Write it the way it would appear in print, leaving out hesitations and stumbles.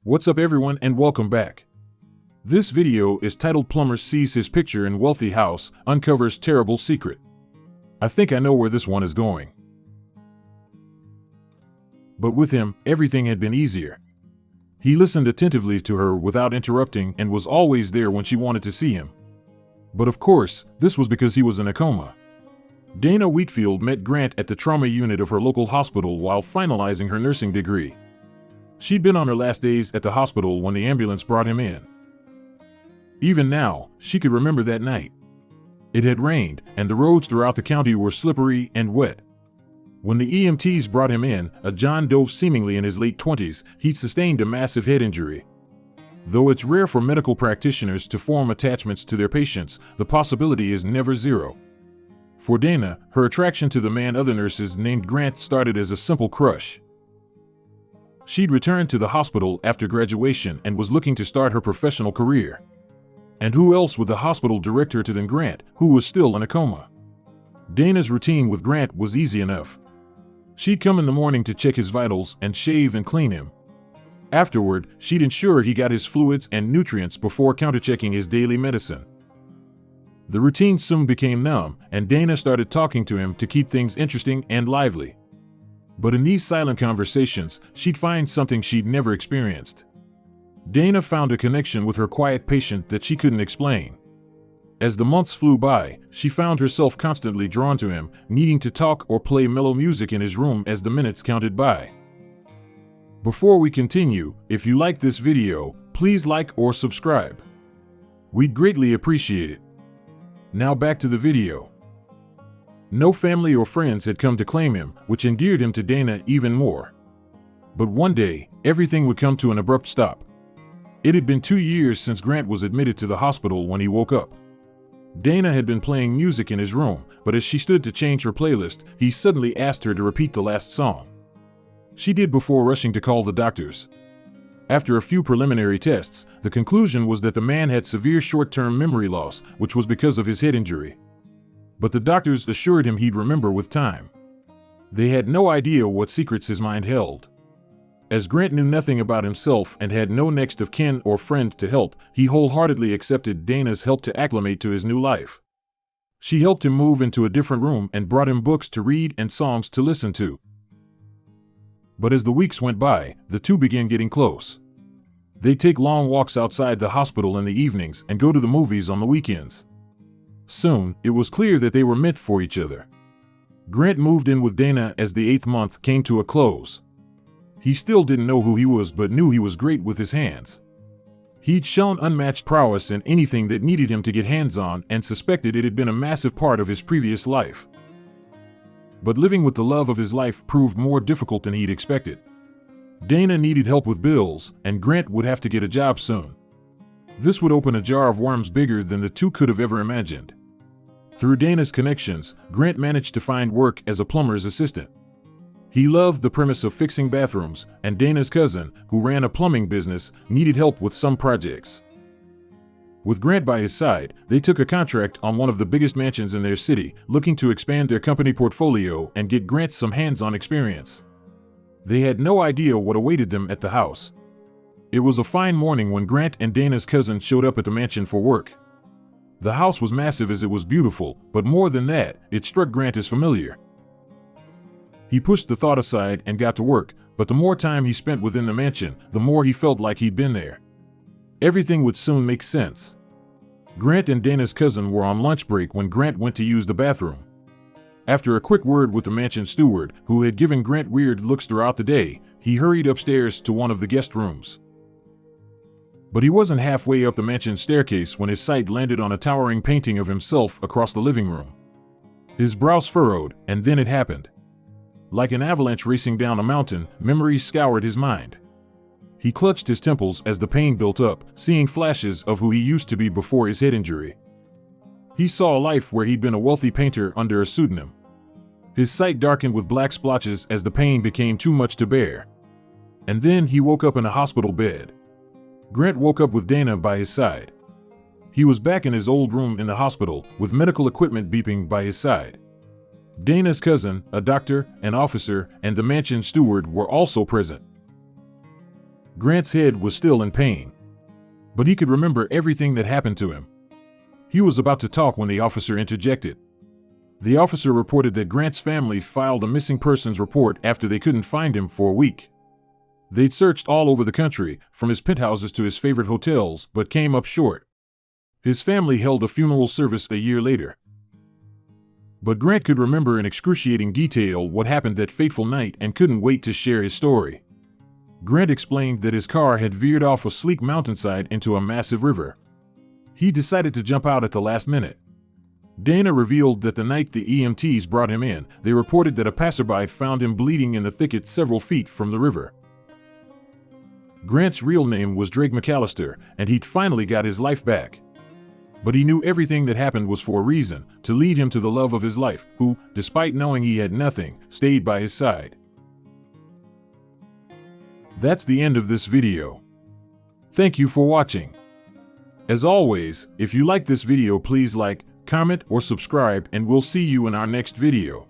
What's up everyone and welcome back. This video is titled Plumber Sees His Picture in Wealthy House, Uncovers Terrible Secret. I think I know where this one is going. But with him, everything had been easier. He listened attentively to her without interrupting and was always there when she wanted to see him. But of course, this was because he was in a coma. Dana Wheatfield met Grant at the trauma unit of her local hospital while finalizing her nursing degree. She'd been on her last days at the hospital when the ambulance brought him in. Even now, she could remember that night. It had rained, and the roads throughout the county were slippery and wet. When the EMTs brought him in, a John Doe seemingly in his late 20s, he'd sustained a massive head injury. Though it's rare for medical practitioners to form attachments to their patients, the possibility is never zero. For Dana, her attraction to the man other nurses named Grant started as a simple crush. She'd returned to the hospital after graduation and was looking to start her professional career. And who else would the hospital direct her to than Grant, who was still in a coma? Dana's routine with Grant was easy enough. She'd come in the morning to check his vitals and shave and clean him. Afterward, she'd ensure he got his fluids and nutrients before counterchecking his daily medicine. The routine soon became numb, and Dana started talking to him to keep things interesting and lively. But in these silent conversations, she'd find something she'd never experienced. Dana found a connection with her quiet patient that she couldn't explain. As the months flew by, she found herself constantly drawn to him, needing to talk or play mellow music in his room as the minutes counted by. Before we continue, if you like this video, please like or subscribe. We'd greatly appreciate it. Now back to the video. No family or friends had come to claim him, which endeared him to Dana even more. But one day, everything would come to an abrupt stop. It had been 2 years since Grant was admitted to the hospital when he woke up. Dana had been playing music in his room, but as she stood to change her playlist, he suddenly asked her to repeat the last song. She did before rushing to call the doctors. After a few preliminary tests, the conclusion was that the man had severe short-term memory loss, which was because of his head injury. But the doctors assured him he'd remember with time. They had no idea what secrets his mind held. As Grant knew nothing about himself and had no next of kin or friend to help, he wholeheartedly accepted Dana's help to acclimate to his new life. She helped him move into a different room and brought him books to read and songs to listen to. But as the weeks went by, the two began getting close. They'd take long walks outside the hospital in the evenings and go to the movies on the weekends. Soon, it was clear that they were meant for each other. Grant moved in with Dana as the 8th month came to a close. He still didn't know who he was but knew he was great with his hands. He'd shown unmatched prowess in anything that needed him to get hands on and suspected it had been a massive part of his previous life. But living with the love of his life proved more difficult than he'd expected. Dana needed help with bills, and Grant would have to get a job soon. This would open a jar of worms bigger than the two could have ever imagined. Through Dana's connections, Grant managed to find work as a plumber's assistant. He loved the premise of fixing bathrooms, and Dana's cousin, who ran a plumbing business, needed help with some projects. With Grant by his side, they took a contract on one of the biggest mansions in their city, looking to expand their company portfolio and get Grant some hands-on experience. They had no idea what awaited them at the house. It was a fine morning when Grant and Dana's cousin showed up at the mansion for work. The house was massive as it was beautiful, but more than that, it struck Grant as familiar. He pushed the thought aside and got to work, but the more time he spent within the mansion, the more he felt like he'd been there. Everything would soon make sense. Grant and Dana's cousin were on lunch break when Grant went to use the bathroom. After a quick word with the mansion steward, who had given Grant weird looks throughout the day, he hurried upstairs to one of the guest rooms. But he wasn't halfway up the mansion staircase when his sight landed on a towering painting of himself across the living room. His brows furrowed, and then it happened. Like an avalanche racing down a mountain, memories scoured his mind. He clutched his temples as the pain built up, seeing flashes of who he used to be before his head injury. He saw a life where he'd been a wealthy painter under a pseudonym. His sight darkened with black splotches as the pain became too much to bear. And then he woke up in a hospital bed. Grant woke up with Dana by his side. He was back in his old room in the hospital, with medical equipment beeping by his side. Dana's cousin, a doctor, an officer, and the mansion steward were also present. Grant's head was still in pain, but he could remember everything that happened to him. He was about to talk when the officer interjected. The officer reported that Grant's family filed a missing persons report after they couldn't find him for a week. They'd searched all over the country, from his penthouses to his favorite hotels, but came up short. His family held a funeral service a year later. But Grant could remember in excruciating detail what happened that fateful night and couldn't wait to share his story. Grant explained that his car had veered off a sleek mountainside into a massive river. He decided to jump out at the last minute. Dana revealed that the night the EMTs brought him in, they reported that a passerby found him bleeding in the thicket several feet from the river. Grant's real name was Drake McAllister, and he'd finally got his life back. But he knew everything that happened was for a reason, to lead him to the love of his life, who, despite knowing he had nothing, stayed by his side. That's the end of this video. Thank you for watching. As always, if you like this video, please like, comment, or subscribe, and we'll see you in our next video.